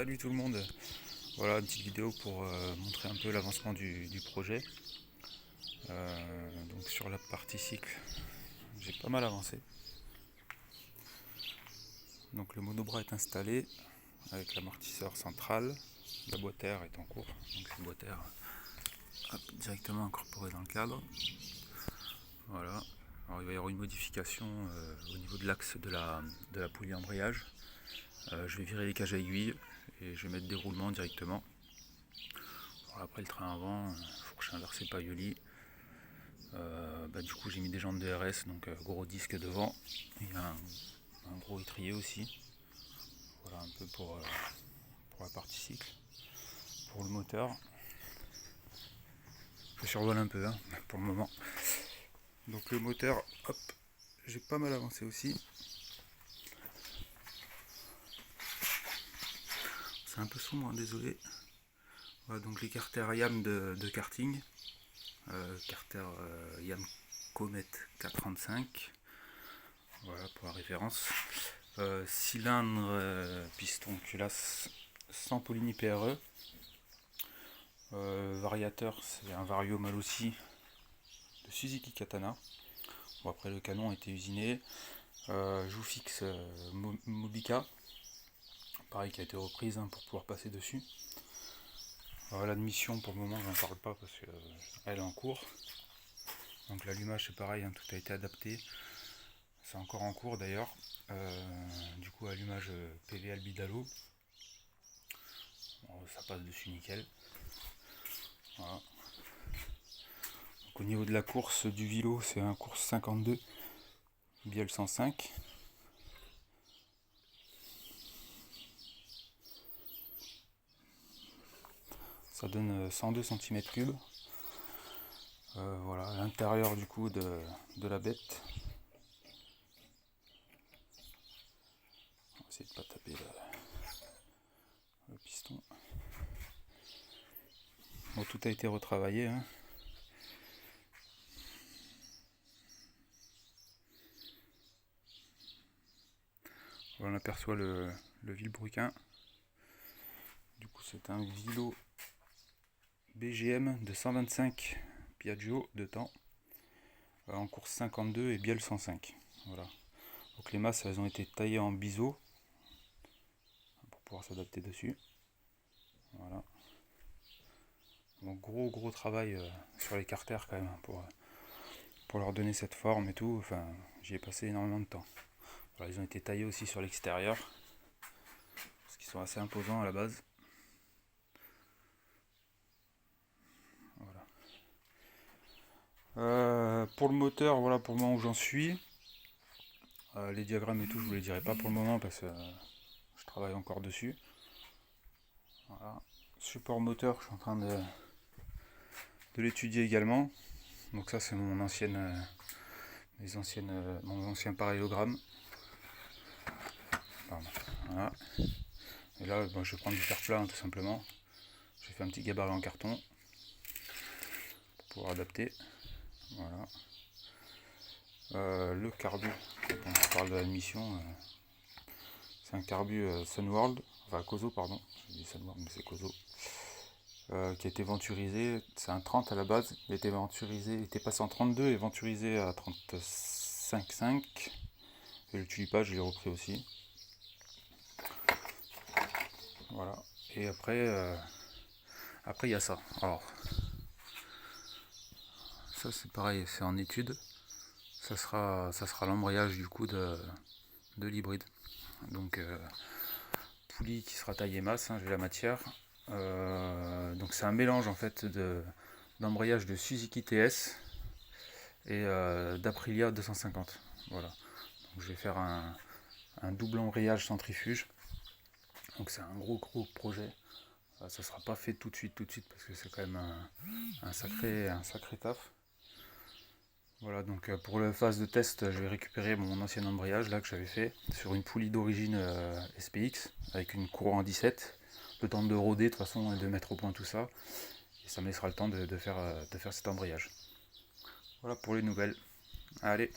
Salut tout le monde, voilà une petite vidéo pour montrer un peu l'avancement du projet. Donc sur la partie cycle, j'ai pas mal avancé. Donc le monobras est installé avec l'amortisseur central, la boîte air est en cours, donc c'est une boîte air directement incorporée dans le cadre. Voilà, alors il va y avoir une modification au niveau de l'axe de la poulie embrayage. Je vais virer les cages à aiguilles et je vais mettre des roulements directement. Alors après le train avant, il faut que je inverse le pailloli. Du coup j'ai mis des jantes de RS, donc gros disque devant et un gros étrier aussi. Voilà un peu pour la partie cycle. Pour le moteur, je survole un peu pour le moment. Donc le moteur, hop, j'ai pas mal avancé aussi. C'est un peu sombre, désolé. Voilà, donc les carters YAM de karting. Carter YAM Comet K35. Voilà pour la référence. Cylindre piston culasse sans Polini PRE. Variateur, c'est un Vario Malossi de Suzuki Katana. Bon, après le canon a été usiné. Joue fixe Mobica, pareil, qui a été reprise pour pouvoir passer dessus. L'admission pour le moment je n'en parle pas parce qu'elle est en cours. Donc l'allumage c'est pareil, tout a été adapté. C'est encore en cours d'ailleurs. Du coup allumage PV Albidalo. Bon, ça passe dessus nickel. Voilà. Donc, au niveau de la course du Vilo, c'est un course 52 Biel 105. Ça donne 102 cm3. Voilà, à l'intérieur du coup de la bête. On va essayer de ne pas taper le piston. Bon, tout a été retravaillé. Voilà, on aperçoit le vilebrequin. Du coup, c'est un Vilo BGM de 125 Piaggio de temps en course 52 et Biel 105. Voilà. Donc les masses elles ont été taillées en biseau pour pouvoir s'adapter dessus. Voilà. Donc gros travail sur les carters quand même pour leur donner cette forme et tout. Enfin, j'y ai passé énormément de temps. Voilà, ils ont été taillés aussi sur l'extérieur parce qu'ils sont assez imposants à la base. Pour le moteur, voilà pour le moment où j'en suis. Les diagrammes et tout, je vous les dirai pas pour le moment parce que je travaille encore dessus. Voilà. Support moteur, je suis en train de l'étudier également. Donc ça c'est mon ancien parallélogramme. Pardon. Voilà. Et là je vais prendre du fer plat tout simplement. J'ai fait un petit gabarit en carton pour pouvoir adapter. Voilà. Le carbu, quand on parle de l'admission, c'est un carbu Sunworld, enfin Kozo pardon, je dis Sunworld mais c'est Kozo, qui a été venturisé, c'est un 30 à la base, il a été venturisé, il était passé en 32 et venturisé à 35,5, et le tulipage je l'ai repris aussi. Voilà, et après il y a ça, alors ça c'est pareil, c'est en étude, ça sera l'embrayage du coup de l'hybride. Donc poulie qui sera taillée masse, j'ai la matière. Donc c'est un mélange en fait d'embrayage de Suzuki TS et d'Aprilia 250. Voilà. Donc je vais faire un double embrayage centrifuge. Donc c'est un gros projet. Ça sera pas fait tout de suite parce que c'est quand même un sacré taf. Voilà, donc pour la phase de test, je vais récupérer mon ancien embrayage là que j'avais fait sur une poulie d'origine SPX avec une courroie en 17. Le temps de rôder de toute façon et de mettre au point tout ça. Et ça me laissera le temps de faire cet embrayage. Voilà pour les nouvelles. Allez.